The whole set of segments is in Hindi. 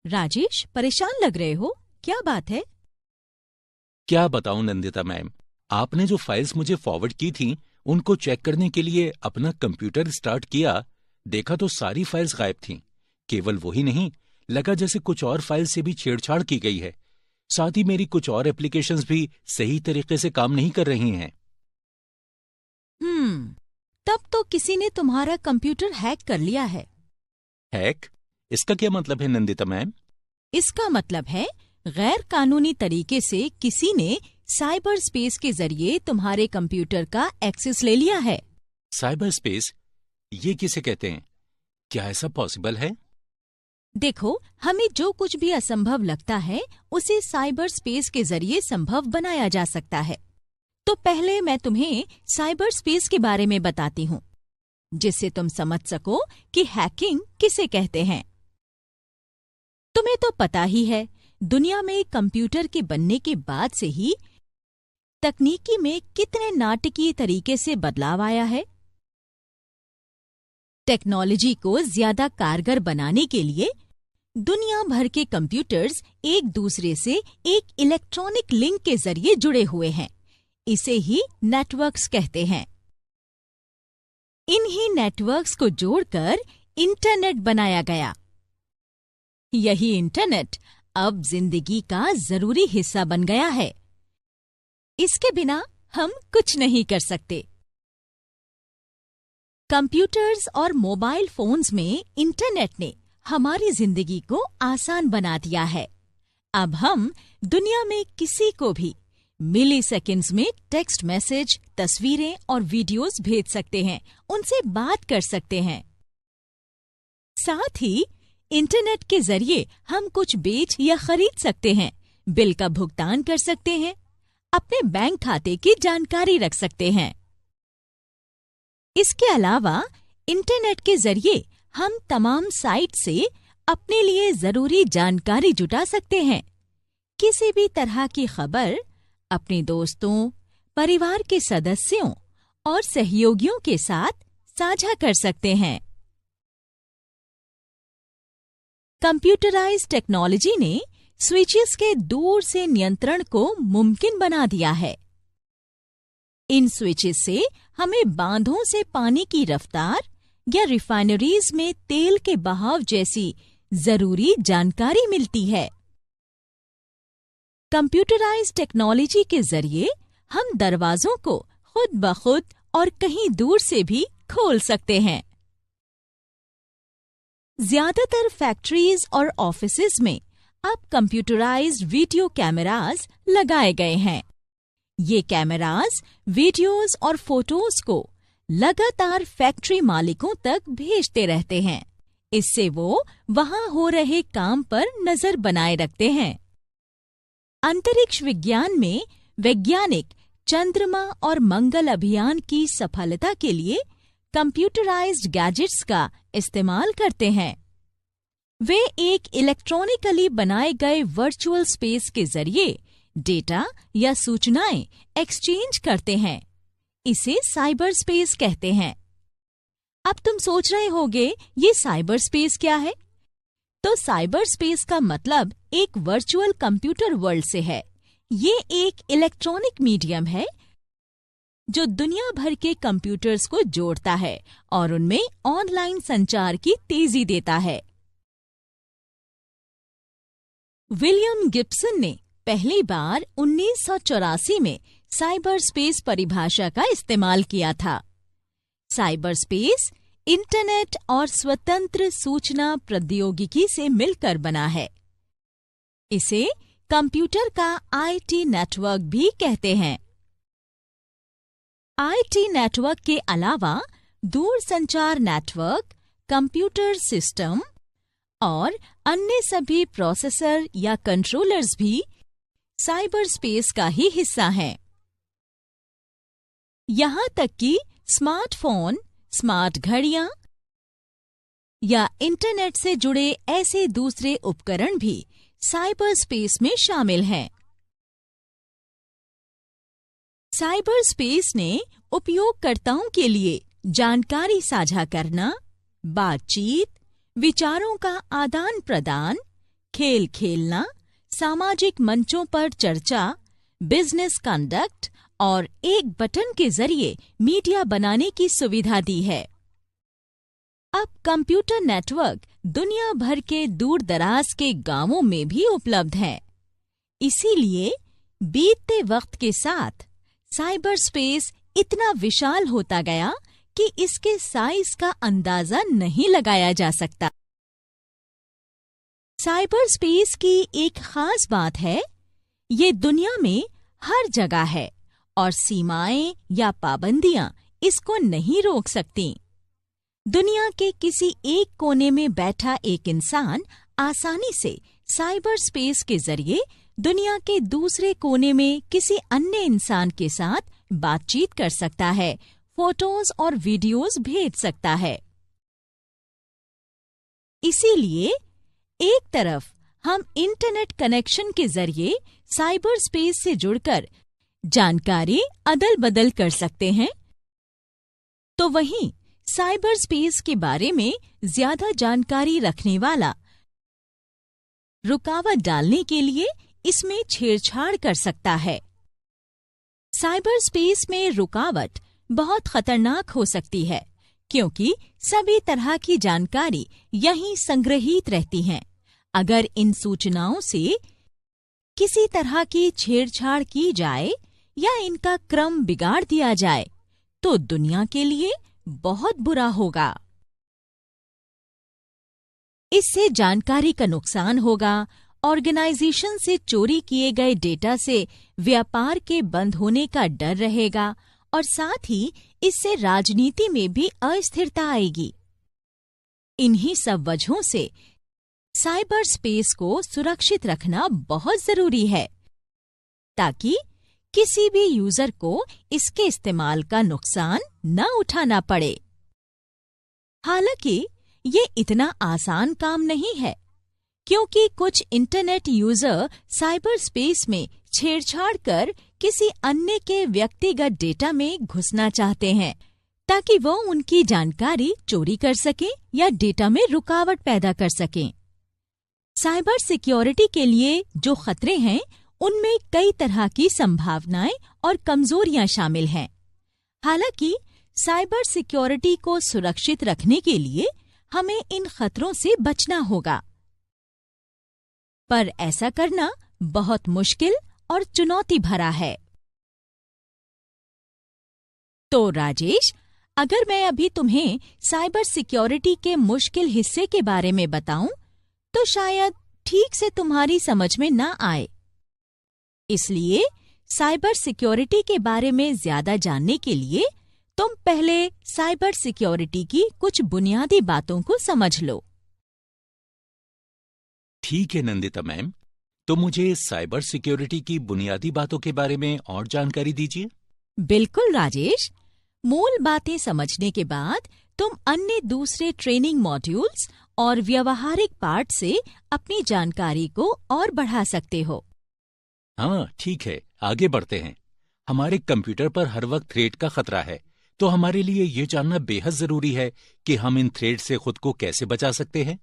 राजेश, परेशान लग रहे हो, क्या बात है? क्या बताऊं नंदिता मैम, आपने जो फाइल्स मुझे फॉरवर्ड की थी उनको चेक करने के लिए अपना कंप्यूटर स्टार्ट किया, देखा तो सारी फाइल्स गायब थीं। केवल वही नहीं, लगा जैसे कुछ और फाइल से भी छेड़छाड़ की गई है। साथ ही मेरी कुछ और एप्लीकेशंस भी सही तरीके से काम नहीं कर रही हैं। तब तो किसी ने तुम्हारा कंप्यूटर हैक कर लिया है। हैक? इसका क्या मतलब है नंदिता मैम? इसका मतलब है गैर कानूनी तरीके से किसी ने साइबर स्पेस के जरिए तुम्हारे कंप्यूटर का एक्सेस ले लिया है। Cyber space? ये किसे कहते हैं? क्या ऐसा पॉसिबल है? देखो, हमें जो कुछ भी असंभव लगता है उसे साइबर स्पेस के जरिए संभव बनाया जा सकता है। तो पहले मैं तुम्हें साइबर स्पेस के बारे में बताती हूँ, जिससे तुम समझ सको कि हैकिंग किसे कहते हैं। तुम्हें तो पता ही है, दुनिया में कंप्यूटर के बनने के बाद से ही तकनीकी में कितने नाटकीय तरीके से बदलाव आया है। टेक्नोलॉजी को ज्यादा कारगर बनाने के लिए दुनिया भर के कंप्यूटर्स एक दूसरे से एक इलेक्ट्रॉनिक लिंक के जरिए जुड़े हुए हैं। इसे ही नेटवर्क्स कहते हैं। इन्हीं नेटवर्क्स को जोड़कर इंटरनेट बनाया गया। यही इंटरनेट अब जिंदगी का जरूरी हिस्सा बन गया है। इसके बिना हम कुछ नहीं कर सकते। कंप्यूटर्स और मोबाइल फोन्स में इंटरनेट ने हमारी जिंदगी को आसान बना दिया है। अब हम दुनिया में किसी को भी मिली सेकेंड्स में टेक्स्ट मैसेज, तस्वीरें और वीडियोस भेज सकते हैं, उनसे बात कर सकते हैं। साथ ही इंटरनेट के जरिए हम कुछ बेच या खरीद सकते हैं, बिल का भुगतान कर सकते हैं, अपने बैंक खाते की जानकारी रख सकते हैं। इसके अलावा इंटरनेट के जरिए हम तमाम साइट से अपने लिए जरूरी जानकारी जुटा सकते हैं। किसी भी तरह की खबर अपने दोस्तों, परिवार के सदस्यों और सहयोगियों के साथ साझा कर सकते हैं। कंप्यूटराइज्ड टेक्नोलॉजी ने स्विचेस के दूर से नियंत्रण को मुमकिन बना दिया है। इन स्विचेस से हमें बांधों से पानी की रफ्तार या रिफाइनरीज में तेल के बहाव जैसी जरूरी जानकारी मिलती है। कंप्यूटराइज्ड टेक्नोलॉजी के जरिए हम दरवाजों को खुद ब खुद और कहीं दूर से भी खोल सकते हैं। ज्यादातर फैक्ट्रीज और ऑफिसेज में अब कंप्यूटराइज्ड वीडियो कैमरास लगाए गए हैं। ये कैमरास वीडियोस और फोटोज को लगातार फैक्ट्री मालिकों तक भेजते रहते हैं। इससे वो वहां हो रहे काम पर नजर बनाए रखते हैं। अंतरिक्ष विज्ञान में वैज्ञानिक चंद्रमा और मंगल अभियान की सफलता के लिए कंप्यूटराइज्ड गैजेट्स का इस्तेमाल करते हैं। वे एक इलेक्ट्रॉनिकली बनाए गए वर्चुअल स्पेस के जरिए डेटा या सूचनाएं एक्सचेंज करते हैं। इसे साइबर स्पेस कहते हैं। अब तुम सोच रहे होगे, ये साइबर स्पेस क्या है? तो साइबर स्पेस का मतलब एक वर्चुअल कंप्यूटर वर्ल्ड से है। ये एक इलेक्ट्रॉनिक मीडियम है जो दुनिया भर के कंप्यूटर्स को जोड़ता है और उनमें ऑनलाइन संचार की तेजी देता है। विलियम गिब्सन ने पहली बार 1984 में साइबर स्पेस परिभाषा का इस्तेमाल किया था। साइबर स्पेस इंटरनेट और स्वतंत्र सूचना प्रौद्योगिकी से मिलकर बना है। इसे कंप्यूटर का आईटी नेटवर्क भी कहते हैं। आईटी नेटवर्क के अलावा दूरसंचार नेटवर्क, कंप्यूटर सिस्टम और अन्य सभी प्रोसेसर या कंट्रोलर्स भी साइबर स्पेस का ही हिस्सा हैं। यहाँ तक कि स्मार्टफोन, स्मार्ट घड़ियां या इंटरनेट से जुड़े ऐसे दूसरे उपकरण भी साइबर स्पेस में शामिल हैं। साइबर स्पेस ने उपयोगकर्ताओं के लिए जानकारी साझा करना, बातचीत, विचारों का आदान प्रदान, खेल खेलना, सामाजिक मंचों पर चर्चा, बिजनेस कंडक्ट और एक बटन के जरिए मीडिया बनाने की सुविधा दी है। अब कंप्यूटर नेटवर्क दुनिया भर के दूर दराज के गांवों में भी उपलब्ध हैं। इसीलिए बीतते वक्त के साथ साइबर स्पेस इतना विशाल होता गया कि इसके साइज का अंदाजा नहीं लगाया जा सकता। साइबर स्पेस की एक खास बात है, ये दुनिया में हर जगह है और सीमाएं या पाबंदियां इसको नहीं रोक सकती। दुनिया के किसी एक कोने में बैठा एक इंसान आसानी से साइबर स्पेस के जरिए दुनिया के दूसरे कोने में किसी अन्य इंसान के साथ बातचीत कर सकता है, फोटोज और वीडियोस भेज सकता है। इसीलिए एक तरफ हम इंटरनेट कनेक्शन के जरिए साइबर स्पेस से जुड़कर जानकारी अदल बदल कर सकते हैं, तो वहीं साइबर स्पेस के बारे में ज्यादा जानकारी रखने वाला रुकावट डालने के लिए इसमें छेड़छाड़ कर सकता है। साइबर स्पेस में रुकावट बहुत खतरनाक हो सकती है, क्योंकि सभी तरह की जानकारी यहीं संग्रहित रहती हैं। अगर इन सूचनाओं से किसी तरह की छेड़छाड़ की जाए या इनका क्रम बिगाड़ दिया जाए, तो दुनिया के लिए बहुत बुरा होगा। इससे जानकारी का नुकसान होगा, ऑर्गेनाइजेशन से चोरी किए गए डेटा से व्यापार के बंद होने का डर रहेगा और साथ ही इससे राजनीति में भी अस्थिरता आएगी। इन्हीं सब वजहों से साइबर स्पेस को सुरक्षित रखना बहुत जरूरी है, ताकि किसी भी यूजर को इसके इस्तेमाल का नुकसान न उठाना पड़े। हालांकि ये इतना आसान काम नहीं है, क्योंकि कुछ इंटरनेट यूजर साइबर स्पेस में छेड़छाड़ कर किसी अन्य के व्यक्तिगत डेटा में घुसना चाहते हैं, ताकि वो उनकी जानकारी चोरी कर सकें या डेटा में रुकावट पैदा कर सकें। साइबर सिक्योरिटी के लिए जो खतरे हैं, उनमें कई तरह की संभावनाएं और कमजोरियां शामिल हैं। हालांकि साइबर सिक्योरिटी को सुरक्षित रखने के लिए हमें इन खतरों से बचना होगा, पर ऐसा करना बहुत मुश्किल और चुनौती भरा है। तो राजेश, अगर मैं अभी तुम्हें साइबर सिक्योरिटी के मुश्किल हिस्से के बारे में बताऊं, तो शायद ठीक से तुम्हारी समझ में ना आए। इसलिए साइबर सिक्योरिटी के बारे में ज्यादा जानने के लिए तुम पहले साइबर सिक्योरिटी की कुछ बुनियादी बातों को समझ लो। ठीक है नंदिता मैम, तो मुझे साइबर सिक्योरिटी की बुनियादी बातों के बारे में और जानकारी दीजिए। बिल्कुल राजेश, मूल बातें समझने के बाद तुम अन्य दूसरे ट्रेनिंग मॉड्यूल्स और व्यवहारिक पार्ट से अपनी जानकारी को और बढ़ा सकते हो। हाँ ठीक है, आगे बढ़ते हैं। हमारे कंप्यूटर पर हर वक्त थ्रेट का खतरा है, तो हमारे लिए ये जानना बेहद जरूरी है कि हम इन थ्रेट से खुद को कैसे बचा सकते हैं।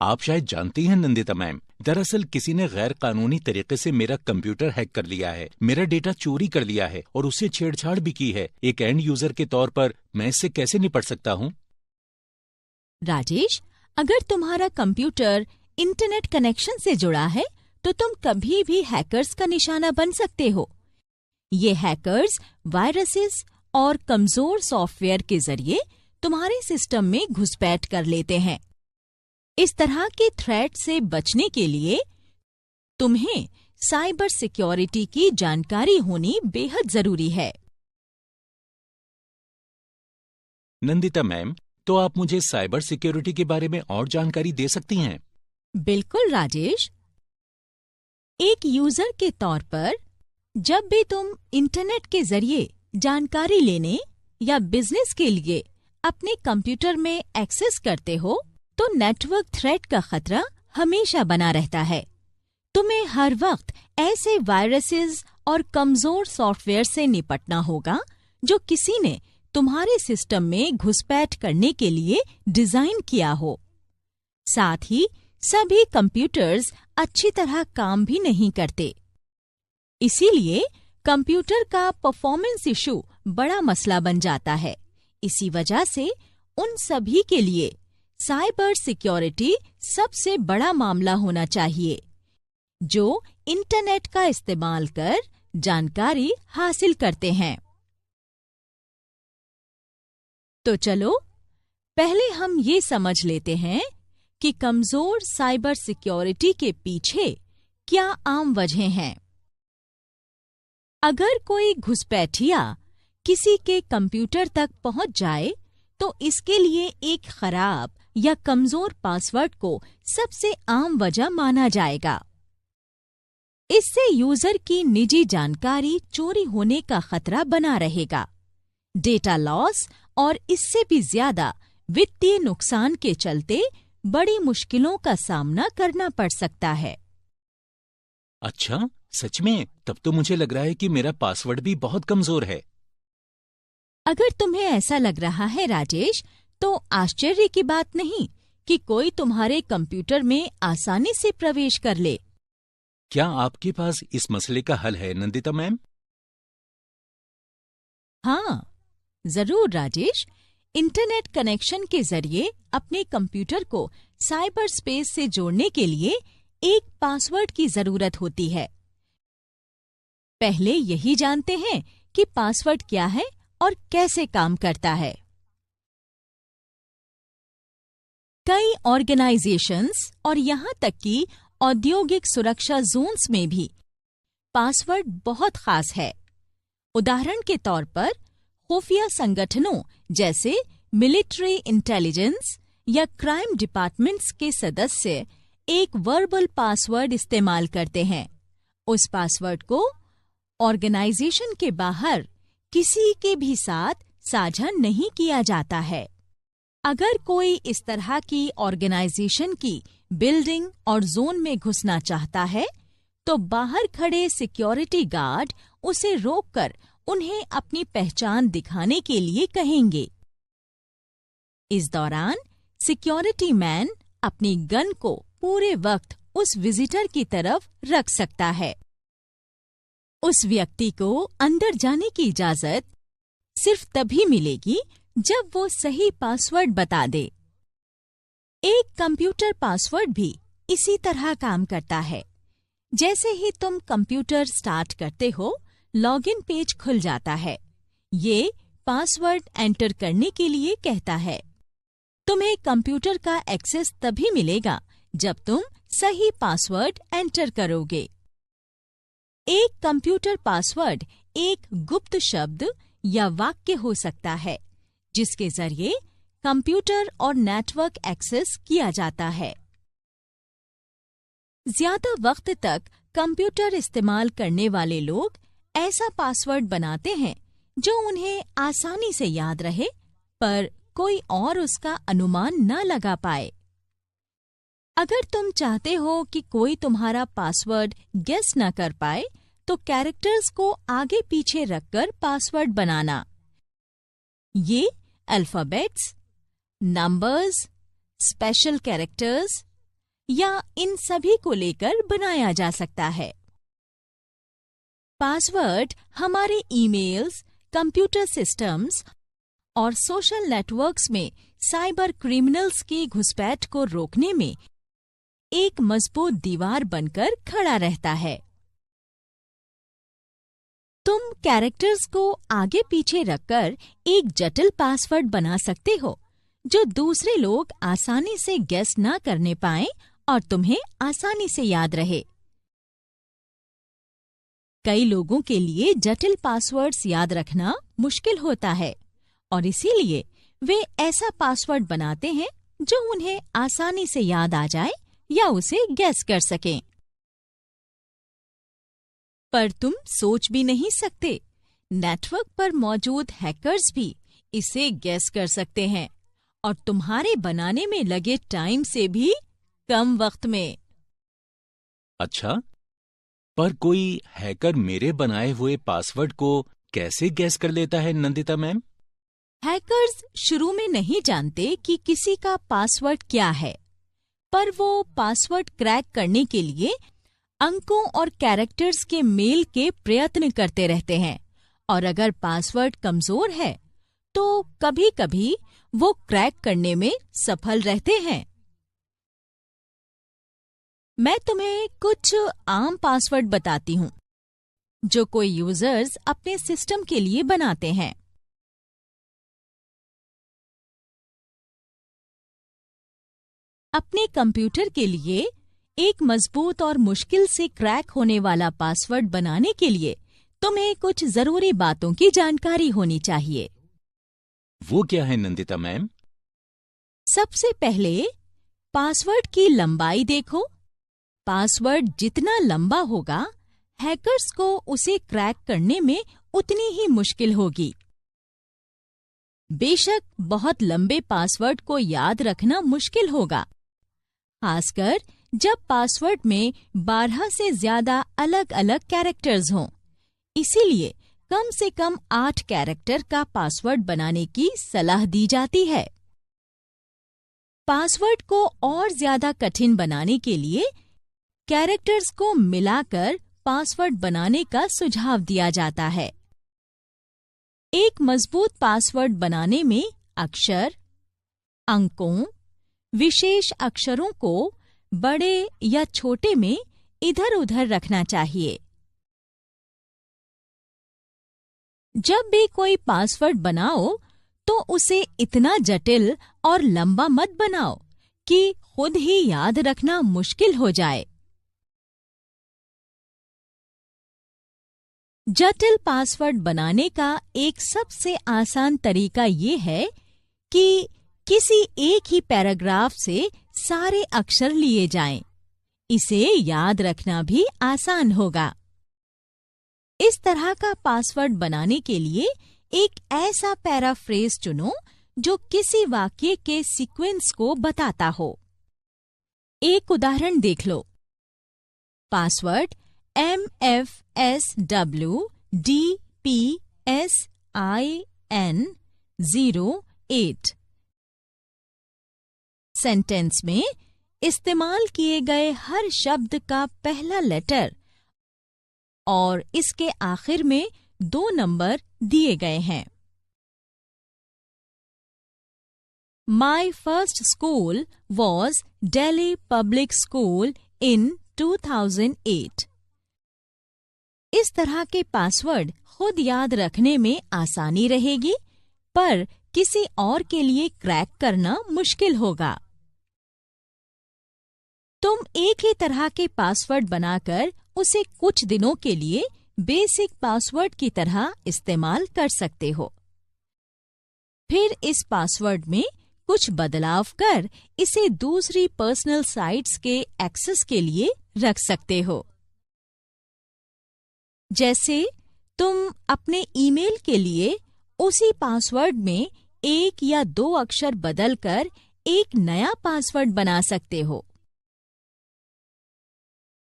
आप शायद जानती हैं नंदिता मैम, दरअसल किसी ने गैर कानूनी तरीके से मेरा कंप्यूटर हैक कर लिया है, मेरा डेटा चोरी कर लिया है और उससे छेड़छाड़ भी की है। एक एंड यूजर के तौर पर मैं इससे कैसे निपट सकता हूँ? राजेश, अगर तुम्हारा कंप्यूटर इंटरनेट कनेक्शन से जुड़ा है, तो तुम कभी भी हैकर्स का निशाना बन सकते हो। ये हैकर्स वायरसेस और कमजोर सॉफ्टवेयर के जरिए तुम्हारे सिस्टम में घुसपैठ कर लेते हैं। इस तरह के थ्रेट से बचने के लिए तुम्हें साइबर सिक्योरिटी की जानकारी होनी बेहद जरूरी है। नंदिता मैम, तो आप मुझे साइबर सिक्योरिटी के बारे में और जानकारी दे सकती हैं? बिल्कुल राजेश, एक यूजर के तौर पर जब भी तुम इंटरनेट के जरिए जानकारी लेने या बिजनेस के लिए अपने कंप्यूटर में एक्सेस करते हो, तो नेटवर्क थ्रेट का खतरा हमेशा बना रहता है। तुम्हें हर वक्त ऐसे वायरसेस और कमजोर सॉफ्टवेयर से निपटना होगा जो किसी ने तुम्हारे सिस्टम में घुसपैठ करने के लिए डिजाइन किया हो। साथ ही सभी कंप्यूटर्स अच्छी तरह काम भी नहीं करते। इसीलिए कंप्यूटर का परफॉर्मेंस इशू बड़ा मसला बन जाता है। इसी वजह से उन सभी के लिए साइबर सिक्योरिटी सबसे बड़ा मामला होना चाहिए, जो इंटरनेट का इस्तेमाल कर जानकारी हासिल करते हैं। तो चलो पहले हम ये समझ लेते हैं कि कमजोर साइबर सिक्योरिटी के पीछे क्या आम वजहें हैं। अगर कोई घुसपैठिया किसी के कंप्यूटर तक पहुंच जाए तो इसके लिए एक खराब या कमजोर पासवर्ड को सबसे आम वजह माना जाएगा। इससे यूजर की निजी जानकारी चोरी होने का खतरा बना रहेगा। डेटा लॉस और इससे भी ज्यादा वित्तीय नुकसान के चलते बड़ी मुश्किलों का सामना करना पड़ सकता है। अच्छा, सच में? तब तो मुझे लग रहा है कि मेरा पासवर्ड भी बहुत कमजोर है। अगर तुम्हें ऐसा लग रहा है राजेश, तो आश्चर्य की बात नहीं कि कोई तुम्हारे कंप्यूटर में आसानी से प्रवेश कर ले। क्या आपके पास इस मसले का हल है नंदिता मैम? हाँ, जरूर राजेश। इंटरनेट कनेक्शन के जरिए अपने कंप्यूटर को साइबर स्पेस से जोड़ने के लिए एक पासवर्ड की जरूरत होती है। पहले यही जानते हैं कि पासवर्ड क्या है और कैसे काम करता है। कई ऑर्गेनाइजेशंस और यहां तक कि औद्योगिक सुरक्षा जोन्स में भी पासवर्ड बहुत खास है। उदाहरण के तौर पर खुफिया संगठनों जैसे मिलिट्री इंटेलिजेंस या क्राइम डिपार्टमेंट्स के सदस्य एक वर्बल पासवर्ड इस्तेमाल करते हैं। उस पासवर्ड को ऑर्गेनाइजेशन के बाहर किसी के भी साथ साझा नहीं किया जाता है। अगर कोई इस तरह की ऑर्गेनाइजेशन की बिल्डिंग और जोन में घुसना चाहता है, तो बाहर खड़े सिक्योरिटी गार्ड उसे रोककर उन्हें अपनी पहचान दिखाने के लिए कहेंगे। इस दौरान सिक्योरिटी मैन अपनी गन को पूरे वक्त उस विजिटर की तरफ रख सकता है। उस व्यक्ति को अंदर जाने की इजाजत सिर्फ तभी मिलेगी जब वो सही पासवर्ड बता दे। एक कंप्यूटर पासवर्ड भी इसी तरह काम करता है। जैसे ही तुम कंप्यूटर स्टार्ट करते हो, लॉगिन पेज खुल जाता है। ये पासवर्ड एंटर करने के लिए कहता है। तुम्हें कंप्यूटर का एक्सेस तभी मिलेगा जब तुम सही पासवर्ड एंटर करोगे। एक कंप्यूटर पासवर्ड एक गुप्त शब्द या वाक्य हो सकता है, जिसके जरिए कंप्यूटर और नेटवर्क एक्सेस किया जाता है। ज्यादा वक्त तक कंप्यूटर इस्तेमाल करने वाले लोग ऐसा पासवर्ड बनाते हैं जो उन्हें आसानी से याद रहे, पर कोई और उसका अनुमान न लगा पाए। अगर तुम चाहते हो कि कोई तुम्हारा पासवर्ड गेस न कर पाए, तो कैरेक्टर्स को आगे पीछे रखकर पासवर्ड बनाना। ये अल्फाबेट्स, नंबर्स, स्पेशल कैरेक्टर्स या इन सभी को लेकर बनाया जा सकता है। पासवर्ड हमारे ईमेल्स, कंप्यूटर सिस्टम्स और सोशल नेटवर्क्स में साइबर क्रिमिनल्स की घुसपैठ को रोकने में एक मजबूत दीवार बनकर खड़ा रहता है। तुम कैरेक्टर्स को आगे पीछे रखकर एक जटिल पासवर्ड बना सकते हो, जो दूसरे लोग आसानी से गेस ना करने पाएं और तुम्हें आसानी से याद रहे। कई लोगों के लिए जटिल पासवर्ड्स याद रखना मुश्किल होता है और इसीलिए वे ऐसा पासवर्ड बनाते हैं जो उन्हें आसानी से याद आ जाए या उसे गेस कर सकें। पर तुम सोच भी नहीं सकते, नेटवर्क पर मौजूद हैकर्स भी इसे गेस कर सकते हैं और तुम्हारे बनाने में लगे टाइम से भी कम वक्त में। अच्छा, पर कोई हैकर मेरे बनाए हुए पासवर्ड को कैसे गैस कर लेता है नंदिता मैम? हैकर्स शुरू में नहीं जानते कि किसी का पासवर्ड क्या है। पर वो पासवर्ड क्रैक करने के लिए अंकों और कैरेक्टर्स के मेल के प्रयत्न करते रहते हैं, और अगर पासवर्ड कमजोर है तो कभी-कभी वो क्रैक करने में सफल रहते हैं। मैं तुम्हें कुछ आम पासवर्ड बताती हूँ जो कोई यूजर्स अपने सिस्टम के लिए बनाते हैं। अपने कंप्यूटर के लिए एक मजबूत और मुश्किल से क्रैक होने वाला पासवर्ड बनाने के लिए तुम्हें कुछ जरूरी बातों की जानकारी होनी चाहिए। वो क्या है नंदिता मैम? सबसे पहले पासवर्ड की लंबाई देखो। पासवर्ड जितना लंबा होगा, हैकर्स को उसे क्रैक करने में उतनी ही मुश्किल होगी। बेशक बहुत लंबे पासवर्ड को याद रखना मुश्किल होगा, खासकर जब पासवर्ड में 12 से ज्यादा अलग-अलग कैरेक्टर्स हों। इसीलिए कम से कम 8 कैरेक्टर का पासवर्ड बनाने की सलाह दी जाती है। पासवर्ड को और ज्यादा कठिन बनाने के लिए कैरेक्टर्स को मिलाकर पासवर्ड बनाने का सुझाव दिया जाता है। एक मजबूत पासवर्ड बनाने में अक्षर, अंकों, विशेष अक्षरों को बड़े या छोटे में इधर-उधर रखना चाहिए। जब भी कोई पासवर्ड बनाओ तो उसे इतना जटिल और लंबा मत बनाओ कि खुद ही याद रखना मुश्किल हो जाए। जटिल पासवर्ड बनाने का एक सबसे आसान तरीका ये है कि किसी एक ही पैराग्राफ से सारे अक्षर लिए जाएं। इसे याद रखना भी आसान होगा। इस तरह का पासवर्ड बनाने के लिए एक ऐसा पैराफ्रेज चुनो जो किसी वाक्य के सीक्वेंस को बताता हो। एक उदाहरण देख लो। पासवर्ड MFSWDPSIN08 सेंटेंस में इस्तेमाल किए गए हर शब्द का पहला लेटर और इसके आखिर में 2 नंबर दिए गए हैं। My first school was Delhi Public School in 2008। इस तरह के पासवर्ड खुद याद रखने में आसानी रहेगी, पर किसी और के लिए क्रैक करना मुश्किल होगा। तुम एक ही तरह के पासवर्ड बनाकर उसे कुछ दिनों के लिए बेसिक पासवर्ड की तरह इस्तेमाल कर सकते हो। फिर इस पासवर्ड में कुछ बदलाव कर इसे दूसरी पर्सनल साइट्स के एक्सेस के लिए रख सकते हो। जैसे तुम अपने ईमेल के लिए उसी पासवर्ड में 1 या 2 अक्षर बदलकर एक नया पासवर्ड बना सकते हो।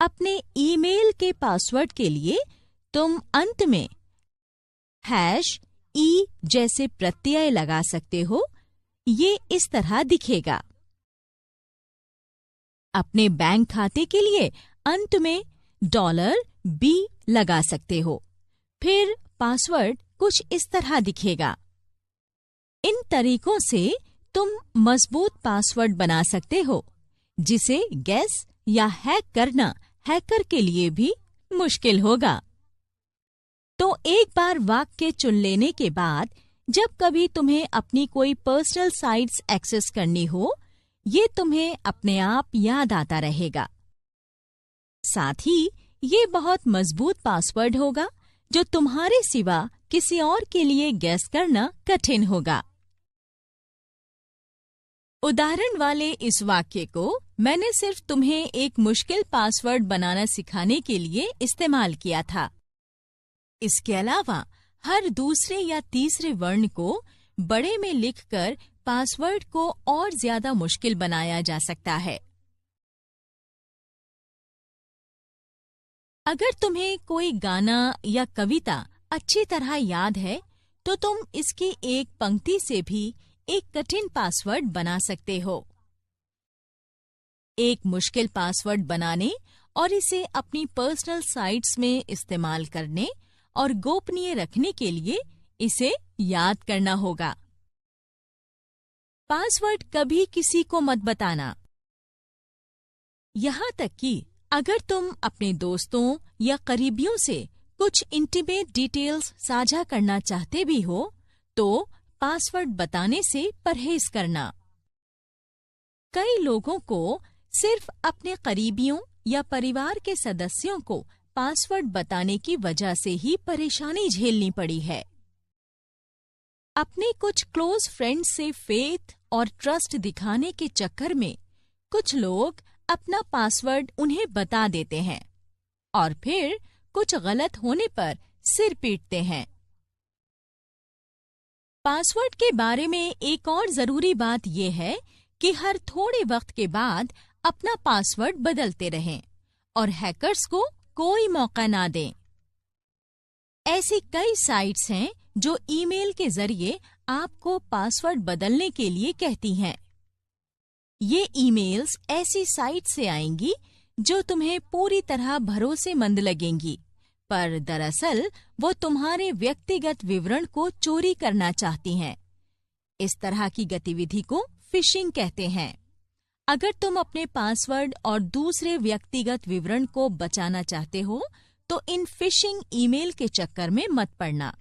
अपने ईमेल के पासवर्ड के लिए तुम अंत में #e जैसे प्रत्यय लगा सकते हो। ये इस तरह दिखेगा। अपने बैंक खाते के लिए अंत में $B लगा सकते हो। फिर पासवर्ड कुछ इस तरह दिखेगा। इन तरीकों से तुम मजबूत पासवर्ड बना सकते हो, जिसे गेस या हैक करना हैकर के लिए भी मुश्किल होगा। तो एक बार वाक्य चुन लेने के बाद जब कभी तुम्हें अपनी कोई पर्सनल साइट्स एक्सेस करनी हो, ये तुम्हें अपने आप याद आता रहेगा। साथ ही ये बहुत मजबूत पासवर्ड होगा जो तुम्हारे सिवा किसी और के लिए गेस करना कठिन होगा। उदाहरण वाले इस वाक्य को मैंने सिर्फ तुम्हें एक मुश्किल पासवर्ड बनाना सिखाने के लिए इस्तेमाल किया था। इसके अलावा हर दूसरे या तीसरे वर्ण को बड़े में लिखकर पासवर्ड को और ज्यादा मुश्किल बनाया जा सकता है। अगर तुम्हें कोई गाना या कविता अच्छी तरह याद है, तो तुम इसकी एक पंक्ति से भी एक कठिन पासवर्ड बना सकते हो। एक मुश्किल पासवर्ड बनाने और इसे अपनी पर्सनल साइट्स में इस्तेमाल करने और गोपनीय रखने के लिए इसे याद करना होगा। पासवर्ड कभी किसी को मत बताना। यहाँ तक कि अगर तुम अपने दोस्तों या करीबियों से कुछ इंटीमेट डिटेल्स साझा करना चाहते भी हो, तो पासवर्ड बताने से परहेज करना। कई लोगों को सिर्फ अपने करीबियों या परिवार के सदस्यों को पासवर्ड बताने की वजह से ही परेशानी झेलनी पड़ी है। अपने कुछ क्लोज फ्रेंड्स से फेथ और ट्रस्ट दिखाने के चक्कर में कुछ लोग अपना पासवर्ड उन्हें बता देते हैं और फिर कुछ गलत होने पर सिर पीटते हैं। पासवर्ड के बारे में एक और जरूरी बात यह है कि हर थोड़े वक्त के बाद अपना पासवर्ड बदलते रहें और हैकर्स को कोई मौका ना दें। ऐसी कई साइट्स हैं जो ईमेल के जरिए आपको पासवर्ड बदलने के लिए कहती हैं। ये ईमेल्स ऐसी साइट से आएंगी जो तुम्हें पूरी तरह भरोसेमंद लगेंगी, पर दरअसल वो तुम्हारे व्यक्तिगत विवरण को चोरी करना चाहती हैं। इस तरह की गतिविधि को फिशिंग कहते हैं। अगर तुम अपने पासवर्ड और दूसरे व्यक्तिगत विवरण को बचाना चाहते हो, तो इन फिशिंग ईमेल के चक्कर में मत पड़ना।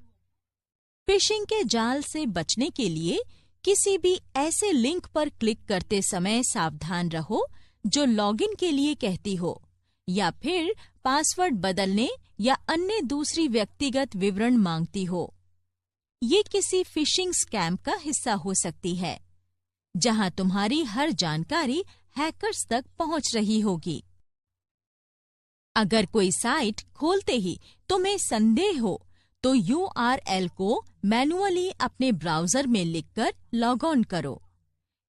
फिशिंग के जाल से बचने के लिए किसी भी ऐसे लिंक पर क्लिक करते समय सावधान रहो जो लॉगिन के लिए कहती हो या फिर पासवर्ड बदलने या अन्य दूसरी व्यक्तिगत विवरण मांगती हो। ये किसी फिशिंग स्कैम का हिस्सा हो सकती है, जहां तुम्हारी हर जानकारी हैकर्स तक पहुंच रही होगी। अगर कोई साइट खोलते ही तुम्हें संदेह हो, तो URL को मैन्युअली अपने ब्राउजर में लिखकर लॉग ऑन करो।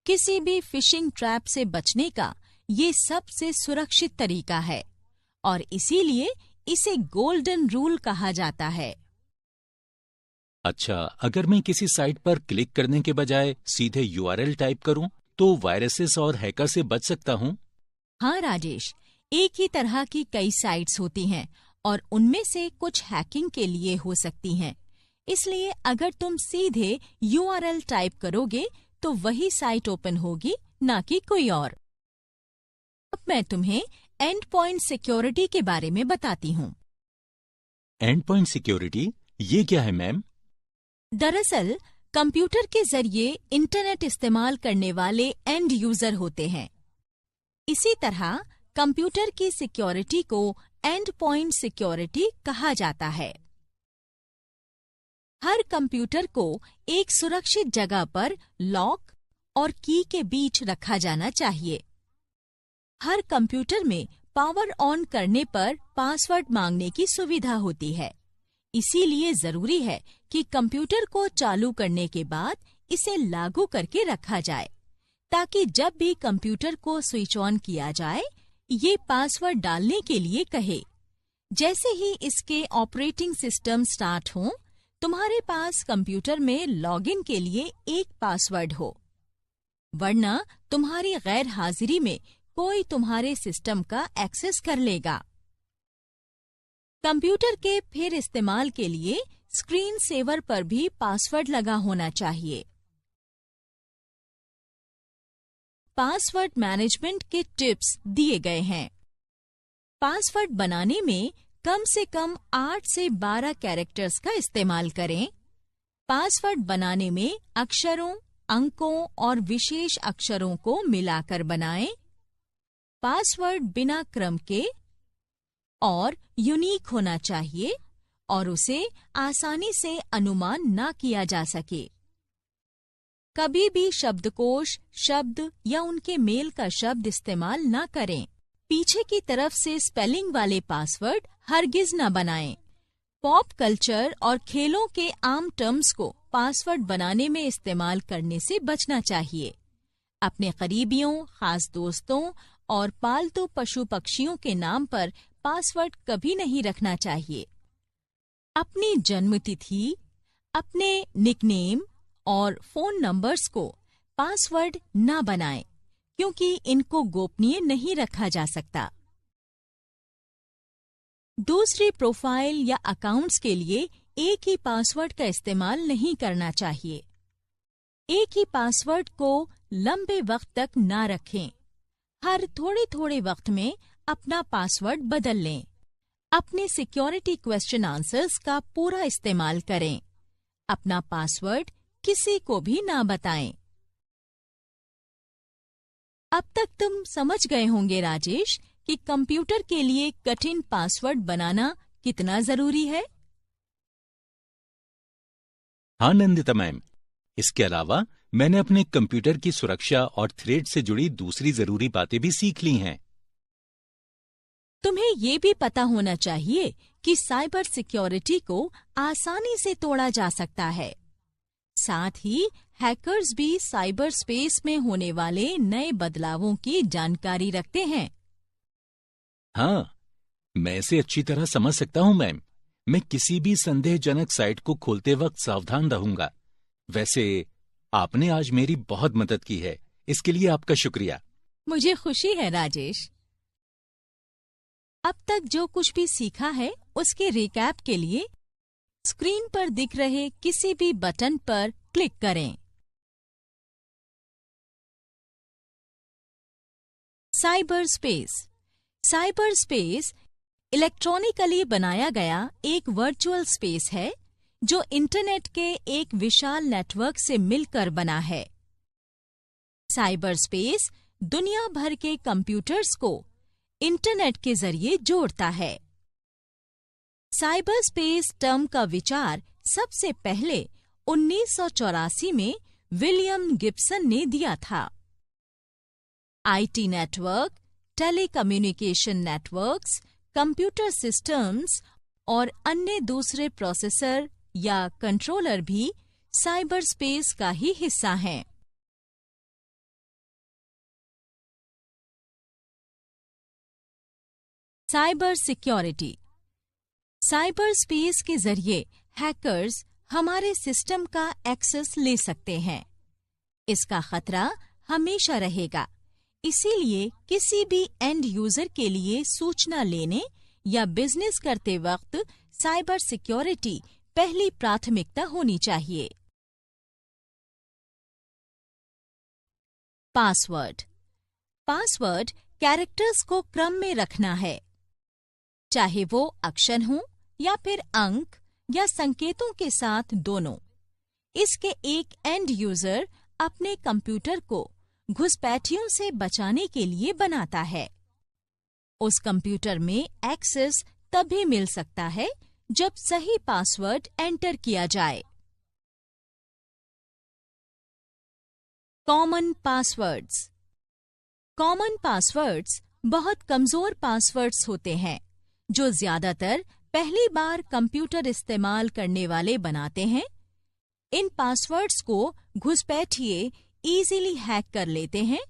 किसी भी फिशिंग ट्रैप से बचने का ये सबसे सुरक्षित तरीका है और इसीलिए इसे गोल्डन रूल कहा जाता है। अच्छा, अगर मैं किसी साइट पर क्लिक करने के बजाय सीधे URL टाइप करूं, तो वायरसेस और हैकर से बच सकता हूं? हाँ राजेश, एक ही तरह की कई साइट्स होती हैं और उनमें से कुछ हैकिंग के लिए हो सकती हैं। इसलिए अगर तुम सीधे URL टाइप करोगे तो वही साइट ओपन होगी, ना कि कोई और। अब मैं तुम्हें एंड पॉइंट सिक्योरिटी के बारे में बताती हूँ। एंड पॉइंट सिक्योरिटी, ये क्या है मैम? दरअसल कंप्यूटर के जरिए इंटरनेट इस्तेमाल करने वाले एंड यूजर होते हैं। इसी तरह कंप्यूटर की सिक्योरिटी को एंड पॉइंट सिक्योरिटी कहा जाता है। हर कंप्यूटर को एक सुरक्षित जगह पर लॉक और की के बीच रखा जाना चाहिए। हर कंप्यूटर में पावर ऑन करने पर पासवर्ड मांगने की सुविधा होती है। इसीलिए जरूरी है कि कंप्यूटर को चालू करने के बाद इसे लागू करके रखा जाए, ताकि जब भी कंप्यूटर को स्विच ऑन किया जाए, ये पासवर्ड डालने के लिए कहे। जैसे ही इसके ऑपरेटिंग सिस्टम स्टार्ट हो, तुम्हारे पास कंप्यूटर में लॉगिन के लिए एक पासवर्ड हो, वरना तुम्हारी गैर हाजिरी में कोई तुम्हारे सिस्टम का एक्सेस कर लेगा। कंप्यूटर के फिर इस्तेमाल के लिए स्क्रीन सेवर पर भी पासवर्ड लगा होना चाहिए। पासवर्ड मैनेजमेंट के टिप्स दिए गए हैं। पासवर्ड बनाने में कम से कम 8 से 12 कैरेक्टर्स का इस्तेमाल करें। पासवर्ड बनाने में अक्षरों, अंकों और विशेष अक्षरों को मिलाकर बनाएं। पासवर्ड बिना क्रम के और यूनिक होना चाहिए और उसे आसानी से अनुमान ना किया जा सके। कभी भी शब्दकोश, शब्द या उनके मेल का शब्द इस्तेमाल ना करें। पीछे की तरफ से स्पेलिंग वाले पासवर्ड हरगिज न बनाएं। पॉप कल्चर और खेलों के आम टर्म्स को पासवर्ड बनाने में इस्तेमाल करने से बचना चाहिए। अपने करीबियों, खास दोस्तों और पालतू पशु पक्षियों के नाम पर पासवर्ड कभी नहीं रखना चाहिए। अपनी जन्म तिथि, अपने निकनेम और फोन नंबर्स को पासवर्ड न बनाएं, क्योंकि इनको गोपनीय नहीं रखा जा सकता। दूसरी प्रोफाइल या अकाउंट्स के लिए एक ही पासवर्ड का इस्तेमाल नहीं करना चाहिए। एक ही पासवर्ड को लंबे वक्त तक ना रखें। हर थोड़े वक्त में अपना पासवर्ड बदल लें। अपने सिक्योरिटी क्वेश्चन आंसर्स का पूरा इस्तेमाल करें। अपना पासवर्ड किसी को भी ना बताएं। अब तक तुम समझ गए होंगे राजेश कि कंप्यूटर के लिए कठिन पासवर्ड बनाना कितना जरूरी है। हाँ नंदिता मैम, इसके अलावा मैंने अपने कंप्यूटर की सुरक्षा और थ्रेड से जुड़ी दूसरी जरूरी बातें भी सीख ली हैं। तुम्हें ये भी पता होना चाहिए कि साइबर सिक्योरिटी को आसानी से तोड़ा जा सकता है। साथ ही हैकर्स भी साइबर स्पेस में होने वाले नए बदलावों की जानकारी रखते हैं। हाँ, मैं इसे अच्छी तरह समझ सकता हूँ मैम। मैं किसी भी संदेहजनक साइट को खोलते वक्त सावधान रहूंगा। वैसे आपने आज मेरी बहुत मदद की है, इसके लिए आपका शुक्रिया। मुझे खुशी है राजेश। अब तक जो कुछ भी सीखा है उसके रिकैप के लिए स्क्रीन पर दिख रहे किसी भी बटन पर क्लिक करें। साइबर स्पेस इलेक्ट्रॉनिकली बनाया गया एक वर्चुअल स्पेस है जो इंटरनेट के एक विशाल नेटवर्क से मिलकर बना है। साइबर स्पेस दुनिया भर के कंप्यूटर्स को इंटरनेट के जरिए जोड़ता है। साइबर स्पेस टर्म का विचार सबसे पहले 1984 में विलियम गिब्सन ने दिया था। IT network, telecommunication networks, computer systems और अन्य दूसरे प्रोसेसर या कंट्रोलर भी साइबर स्पेस का ही हिस्सा हैं। साइबर स्पेस के जरिए हैकर्स हमारे सिस्टम का एक्सेस ले सकते हैं। इसका खतरा हमेशा रहेगा, इसीलिए किसी भी एंड यूजर के लिए सूचना लेने या बिजनेस करते वक्त साइबर सिक्योरिटी पहली प्राथमिकता होनी चाहिए। पासवर्ड कैरेक्टर्स को क्रम में रखना है, चाहे वो अक्षर हों या फिर अंक या संकेतों के साथ दोनों। इसके एक एंड यूजर अपने कंप्यूटर को घुसपैठियों से बचाने के लिए बनाता है। उस कंप्यूटर में एक्सेस तभी मिल सकता है जब सही पासवर्ड एंटर किया जाए। कॉमन पासवर्ड्स बहुत कमजोर पासवर्ड्स होते हैं जो ज्यादातर पहली बार कंप्यूटर इस्तेमाल करने वाले बनाते हैं। इन पासवर्ड्स को घुसपैठिए इजीली हैक कर लेते हैं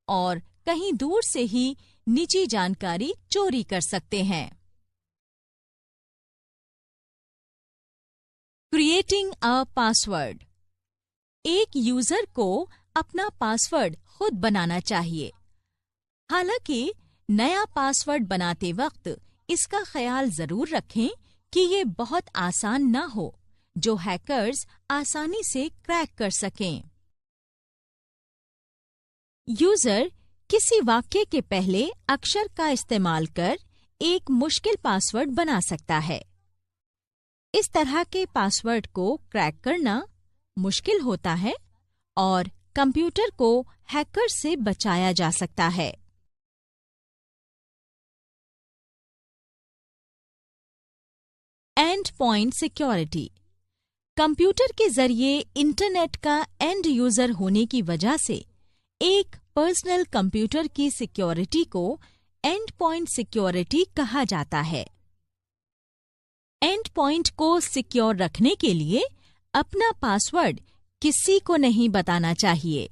और कहीं दूर से ही निजी जानकारी चोरी कर सकते हैं। Creating a password. एक यूजर को अपना पासवर्ड खुद बनाना चाहिए। हालांकि नया पासवर्ड बनाते वक्त इसका ख्याल जरूर रखें कि ये बहुत आसान ना हो, जो हैकर्स आसानी से क्रैक कर सकें। यूजर किसी वाक्य के पहले अक्षर का इस्तेमाल कर एक मुश्किल पासवर्ड बना सकता है। इस तरह के पासवर्ड को क्रैक करना मुश्किल होता है और कंप्यूटर को हैकर से बचाया जा सकता है। And point security. कंप्यूटर के जरिए इंटरनेट का एंड यूजर होने की वजह से एक पर्सनल कंप्यूटर की सिक्योरिटी को एंड पॉइंट सिक्योरिटी कहा जाता है। एंड पॉइंट को सिक्योर रखने के लिए अपना पासवर्ड किसी को नहीं बताना चाहिए।